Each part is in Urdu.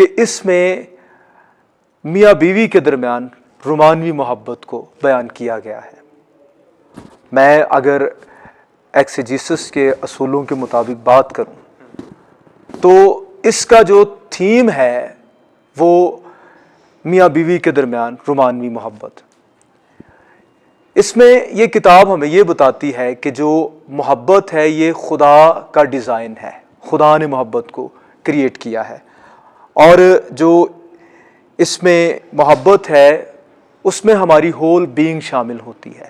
کہ اس میں میاں بیوی کے درمیان رومانوی محبت کو بیان کیا گیا ہے۔ میں اگر ایکسیجیسس کے اصولوں کے مطابق بات کروں تو اس کا جو تھیم ہے وہ میاں بیوی کے درمیان رومانوی محبت۔ اس میں یہ کتاب ہمیں یہ بتاتی ہے کہ جو محبت ہے یہ خدا کا ڈیزائن ہے، خدا نے محبت کو کریٹ کیا ہے، اور جو اس میں محبت ہے اس میں ہماری ہول بینگ شامل ہوتی ہے۔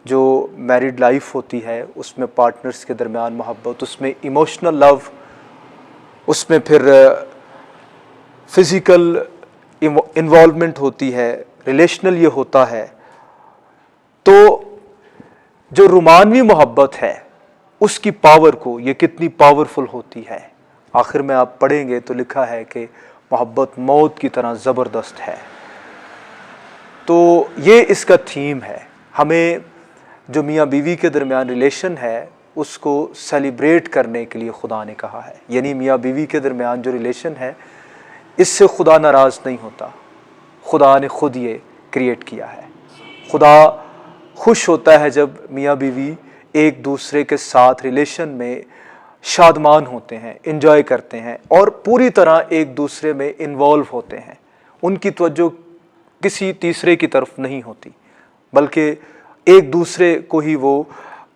جو میریڈ لائف ہوتی ہے اس میں پارٹنرز کے درمیان محبت، اس میں ایموشنل لو، اس میں پھر فزیکل انوالومنٹ ہوتی ہے، ریلیشنل یہ ہوتا ہے۔ تو جو رومانوی محبت ہے اس کی پاور کو، یہ کتنی پاورفل ہوتی ہے، آخر میں آپ پڑھیں گے تو لکھا ہے کہ محبت موت کی طرح زبردست ہے۔ تو یہ اس کا تھیم ہے۔ ہمیں جو میاں بیوی کے درمیان ریلیشن ہے اس کو سیلیبریٹ کرنے کے لیے خدا نے کہا ہے، یعنی میاں بیوی کے درمیان جو ریلیشن ہے اس سے خدا ناراض نہیں ہوتا، خدا نے خود یہ کریٹ کیا ہے۔ خدا خوش ہوتا ہے جب میاں بیوی ایک دوسرے کے ساتھ ریلیشن میں شادمان ہوتے ہیں، انجوائے کرتے ہیں اور پوری طرح ایک دوسرے میں انوالو ہوتے ہیں۔ ان کی توجہ کسی تیسرے کی طرف نہیں ہوتی بلکہ ایک دوسرے کو ہی وہ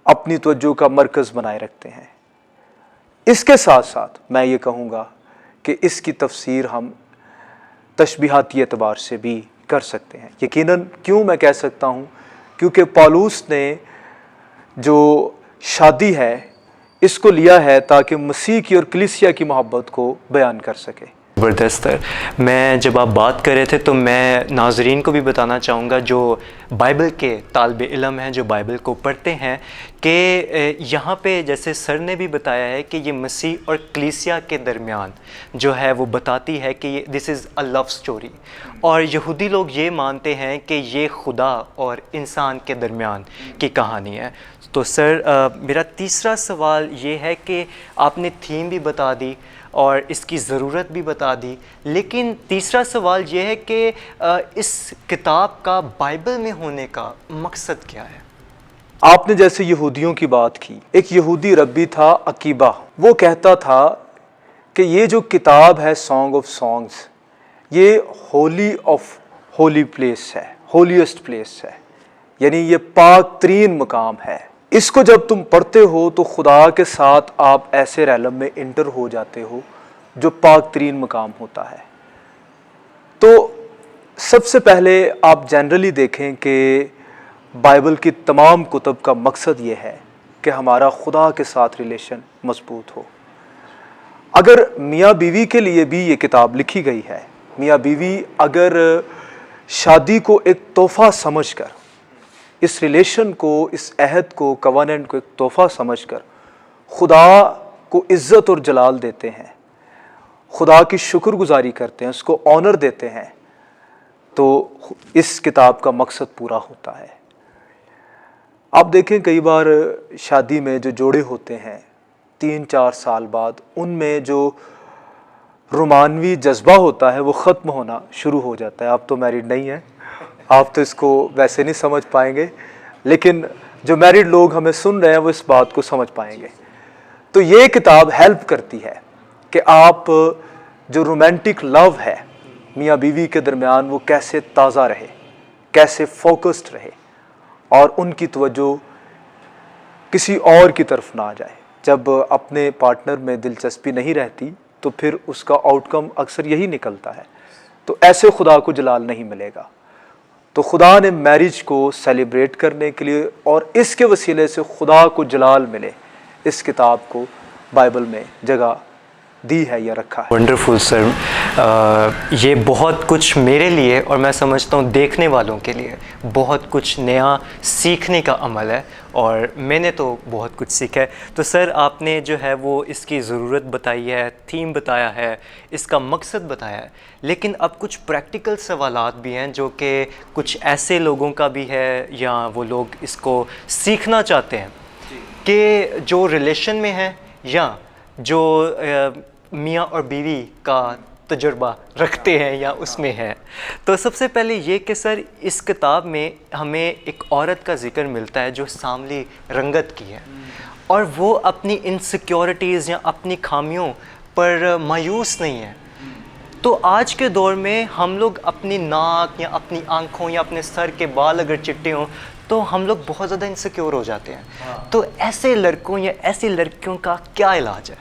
اپنی توجہ کا مرکز بنائے رکھتے ہیں۔ اس کے ساتھ ساتھ میں یہ کہوں گا کہ اس کی تفسیر ہم تشبیہاتی اعتبار سے بھی کر سکتے ہیں۔ یقیناً کیوں میں کہہ سکتا ہوں؟ کیونکہ پالوس نے جو شادی ہے اس کو لیا ہے تاکہ مسیح کی اور کلیسیا کی محبت کو بیان کر سکے۔ زبردست ہے۔ میں جب آپ بات کر رہے تھے تو میں ناظرین کو بھی بتانا چاہوں گا جو بائبل کے طالب علم ہیں، جو بائبل کو پڑھتے ہیں، کہ یہاں پہ جیسے سر نے بھی بتایا ہے کہ یہ مسیح اور کلیسیا کے درمیان جو ہے وہ بتاتی ہے کہ دس از اے لو سٹوری، اور یہودی لوگ یہ مانتے ہیں کہ یہ خدا اور انسان کے درمیان کی کہانی ہے۔ تو سر میرا تیسرا سوال یہ ہے کہ آپ نے تھیم بھی بتا دی اور اس کی ضرورت بھی بتا دی، لیکن تیسرا سوال یہ ہے کہ اس کتاب کا بائبل میں ہونے کا مقصد کیا ہے؟ آپ نے جیسے یہودیوں کی بات کی، ایک یہودی ربی تھا عقیبہ، وہ کہتا تھا کہ یہ جو کتاب ہے سانگ آف سانگز، یہ ہولی آف ہولی پلیس ہے، ہولیسٹ پلیس ہے، یعنی یہ پاک ترین مقام ہے۔ اس کو جب تم پڑھتے ہو تو خدا کے ساتھ آپ ایسے ریلم میں انٹر ہو جاتے ہو جو پاک ترین مقام ہوتا ہے۔ تو سب سے پہلے آپ جنرلی دیکھیں کہ بائبل کی تمام کتب کا مقصد یہ ہے کہ ہمارا خدا کے ساتھ ریلیشن مضبوط ہو۔ اگر میاں بیوی کے لیے بھی یہ کتاب لکھی گئی ہے، میاں بیوی اگر شادی کو ایک تحفہ سمجھ کر، اس ریلیشن کو، اس عہد کو، کووننٹ کو ایک تحفہ سمجھ کر خدا کو عزت اور جلال دیتے ہیں، خدا کی شکر گزاری کرتے ہیں، اس کو آنر دیتے ہیں، تو اس کتاب کا مقصد پورا ہوتا ہے۔ آپ دیکھیں کئی بار شادی میں جو جوڑے ہوتے ہیں 3-4 سال بعد ان میں جو رومانوی جذبہ ہوتا ہے وہ ختم ہونا شروع ہو جاتا ہے۔ آپ تو میریڈ نہیں ہیں، آپ تو اس کو ویسے نہیں سمجھ پائیں گے، لیکن جو میریڈ لوگ ہمیں سن رہے ہیں وہ اس بات کو سمجھ پائیں گے۔ تو یہ کتاب ہیلپ کرتی ہے کہ آپ جو رومانٹک لو ہے میاں بیوی کے درمیان وہ کیسے تازہ رہے، کیسے فوکسڈ رہے اور ان کی توجہ کسی اور کی طرف نہ جائے۔ جب اپنے پارٹنر میں دلچسپی نہیں رہتی تو پھر اس کا آؤٹ کم اکثر یہی نکلتا ہے، تو ایسے خدا کو جلال نہیں ملے گا۔ تو خدا نے میرج کو سیلیبریٹ کرنے کے لیے اور اس کے وسیلے سے خدا کو جلال ملے، اس کتاب کو بائبل میں جگہ دی ہے یا رکھا ہے۔ ونڈرفل سر، یہ بہت کچھ میرے لیے اور میں سمجھتا ہوں دیکھنے والوں کے لیے بہت کچھ نیا سیکھنے کا عمل ہے، اور میں نے تو بہت کچھ سیکھا ہے۔ تو سر آپ نے جو ہے وہ اس کی ضرورت بتائی ہے، تھیم بتایا ہے، اس کا مقصد بتایا ہے، لیکن اب کچھ پریکٹیکل سوالات بھی ہیں جو کہ کچھ ایسے لوگوں کا بھی ہے یا وہ لوگ اس کو سیکھنا چاہتے ہیں کہ جو ریلیشن میں ہیں یا جو میاں اور بیوی کا تجربہ رکھتے ہیں یا اس میں ہے. تو سب سے پہلے یہ کہ سر اس کتاب میں ہمیں ایک عورت کا ذکر ملتا ہے جو سانولی رنگت کی ہے اور وہ اپنی انسیکیورٹیز یا اپنی خامیوں پر مایوس نہیں ہے. تو آج کے دور میں ہم لوگ اپنی ناک یا اپنی آنکھوں یا اپنے سر کے بال اگر چٹے ہوں تو ہم لوگ بہت زیادہ انسیکیور ہو جاتے ہیں. تو ایسے لڑکوں یا ایسی لڑکیوں کا کیا علاج ہے؟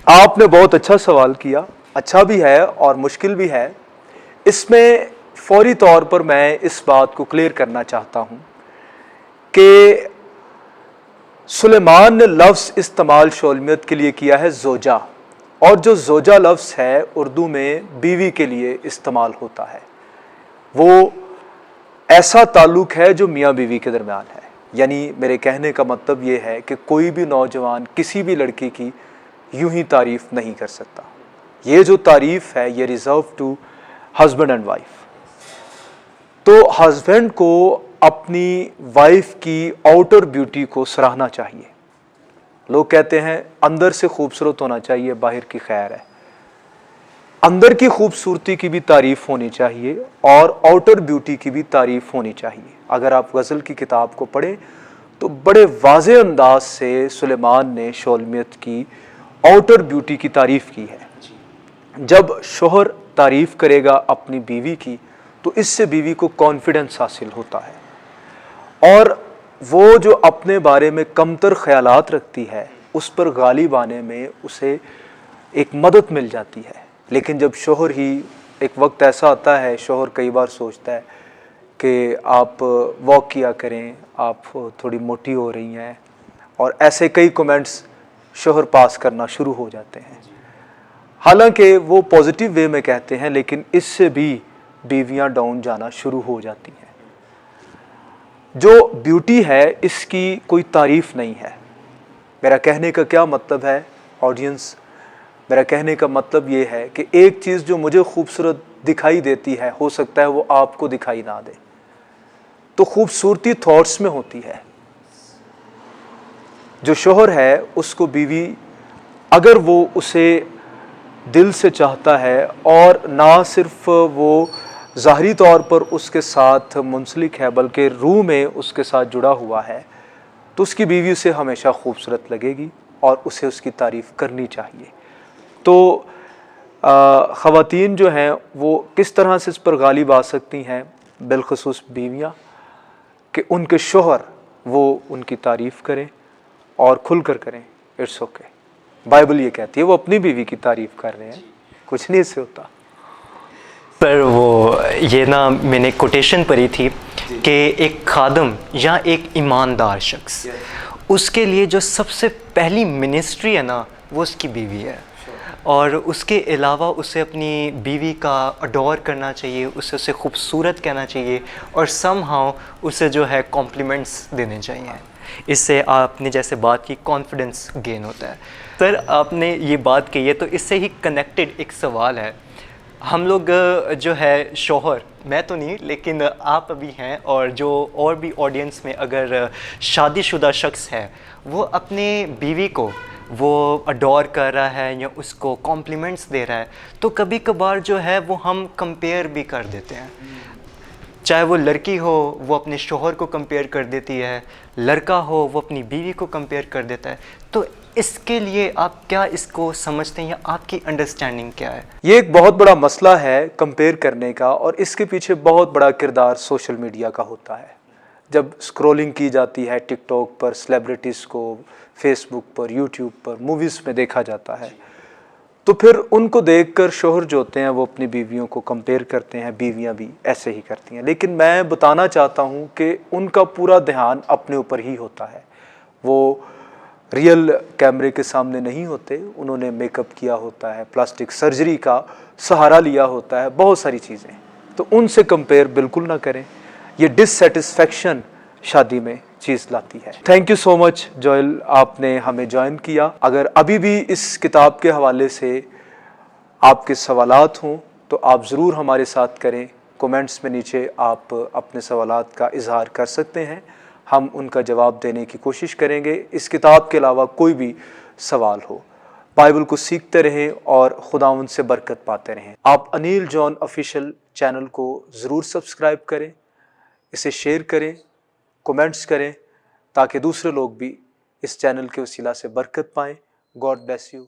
آپ نے بہت اچھا سوال کیا. اچھا بھی ہے اور مشکل بھی ہے. اس میں فوری طور پر میں اس بات کو کلیئر کرنا چاہتا ہوں کہ سلیمان نے لفظ استعمال شولمیت کے لیے کیا ہے زوجہ، اور جو زوجہ لفظ ہے اردو میں بیوی کے لیے استعمال ہوتا ہے. وہ ایسا تعلق ہے جو میاں بیوی کے درمیان ہے. یعنی میرے کہنے کا مطلب یہ ہے کہ کوئی بھی نوجوان کسی بھی لڑکی کی یوں ہی تعریف نہیں کر سکتا. یہ جو تعریف ہے یہ reserve to husband and wife. تو ہسبینڈ کو اپنی وائف کی آؤٹر بیوٹی کو سراہنا چاہیے. لوگ کہتے ہیں اندر سے خوبصورت ہونا چاہیے، باہر کی خیر ہے. اندر کی خوبصورتی کی بھی تعریف ہونی چاہیے اور آؤٹر بیوٹی کی بھی تعریف ہونی چاہیے. اگر آپ غزل کی کتاب کو پڑھیں تو بڑے واضح انداز سے سلیمان نے شولمیت کی آؤٹر بیوٹی کی تعریف کی ہے. جب شوہر تعریف کرے گا اپنی بیوی کی تو اس سے بیوی کو کانفیڈنس حاصل ہوتا ہے، اور وہ جو اپنے بارے میں کمتر خیالات رکھتی ہے اس پر غالب آنے میں اسے ایک مدد مل جاتی ہے. لیکن جب شوہر ہی، ایک وقت ایسا آتا ہے شوہر کئی بار سوچتا ہے کہ آپ واک کیا کریں، آپ تھوڑی موٹی ہو رہی ہیں، اور ایسے کئی کومنٹس شوہر پاس کرنا شروع ہو جاتے ہیں. حالانکہ وہ پازیٹیو وے میں کہتے ہیں لیکن اس سے بھی بیویاں ڈاؤن جانا شروع ہو جاتی ہیں. جو بیوٹی ہے اس کی کوئی تعریف نہیں ہے. میرا کہنے کا کیا مطلب ہے آڈینس؟ میرا کہنے کا مطلب یہ ہے کہ ایک چیز جو مجھے خوبصورت دکھائی دیتی ہے ہو سکتا ہے وہ آپ کو دکھائی نہ دے. تو خوبصورتی تھاٹس میں ہوتی ہے. جو شوہر ہے اس کو بیوی اگر وہ اسے دل سے چاہتا ہے اور نہ صرف وہ ظاہری طور پر اس کے ساتھ منسلک ہے بلکہ روح میں اس کے ساتھ جڑا ہوا ہے، تو اس کی بیوی اسے ہمیشہ خوبصورت لگے گی اور اسے اس کی تعریف کرنی چاہیے. تو خواتین جو ہیں وہ کس طرح سے اس پر غالب آ سکتی ہیں، بالخصوص بیویاں، کہ ان کے شوہر وہ ان کی تعریف کریں اور کھل کر کریں. It's okay. بائبل یہ کہتی ہے وہ اپنی بیوی کی تعریف کر رہے ہیں، کچھ نہیں اس سے ہوتا. پر وہ یہ نا میں نے کوٹیشن پڑھی تھی کہ ایک خادم یا ایک ایماندار شخص، اس کے لیے جو سب سے پہلی منسٹری ہے نا وہ اس کی بیوی ہے، اور اس کے علاوہ اسے اپنی بیوی کا اڈور کرنا چاہیے، اسے خوبصورت کہنا چاہیے، اور سم ہاؤ اسے جو ہے کمپلیمنٹس دینے چاہیے. اس سے آپ نے جیسے بات کی کانفیڈنس گین ہوتا ہے. سر آپ نے یہ بات کی ہے تو اس سے ہی کنیکٹڈ ایک سوال ہے. ہم لوگ جو ہے شوہر، میں تو نہیں لیکن آپ ابھی ہیں اور جو اور بھی آڈینس میں اگر شادی شدہ شخص ہے وہ اپنے بیوی کو وہ اڈور کر رہا ہے یا اس کو کمپلیمنٹس دے رہا ہے تو کبھی کبھار جو ہے وہ ہم کمپیئر بھی کر دیتے ہیں. چاہے وہ لڑکی ہو وہ اپنے شوہر کو کمپیئر کر دیتی ہے، لڑکا ہو وہ اپنی بیوی کو کمپیئر کر دیتا ہے. تو اس کے لیے آپ کیا اس کو سمجھتے ہیں یا آپ کی انڈرسٹینڈنگ کیا ہے؟ یہ ایک بہت بڑا مسئلہ ہے کمپیئر کرنے کا، اور اس کے پیچھے بہت بڑا کردار سوشل میڈیا کا ہوتا ہے. جب اسکرولنگ کی جاتی ہے ٹک ٹاک پر، سلیبریٹیز کو فیس بک پر، یوٹیوب پر، موویز میں دیکھا جاتا ہے، تو پھر ان کو دیکھ کر شوہر جو ہوتے ہیں وہ اپنی بیویوں کو کمپیئر کرتے ہیں، بیویاں بھی ایسے ہی کرتی ہیں. لیکن میں بتانا چاہتا ہوں کہ ان کا پورا دھیان اپنے اوپر ہی ہوتا ہے. وہ ریئل کیمرے کے سامنے نہیں ہوتے، انہوں نے میک اپ کیا ہوتا ہے، پلاسٹک سرجری کا سہارا لیا ہوتا ہے، بہت ساری چیزیں. تو ان سے کمپیئر بالکل نہ کریں. یہ ڈس سیٹسفیکشن شادی میں چیز لاتی ہے. Thank you so much Joel, آپ نے ہمیں جوائن کیا. اگر ابھی بھی اس کتاب کے حوالے سے آپ کے سوالات ہوں تو آپ ضرور ہمارے ساتھ کریں. کومنٹس میں نیچے آپ اپنے سوالات کا اظہار کر سکتے ہیں، ہم ان کا جواب دینے کی کوشش کریں گے. اس کتاب کے علاوہ کوئی بھی سوال ہو بائبل کو سیکھتے رہیں اور خداوند سے برکت پاتے رہیں۔ آپ انیل جان آفیشیل چینل کو ضرور سبسکرائب کریں، اسے شیئر کریں، کومنٹس کریں، تاکہ دوسرے لوگ بھی اس چینل کے وسیلہ سے برکت پائیں۔ God bless you.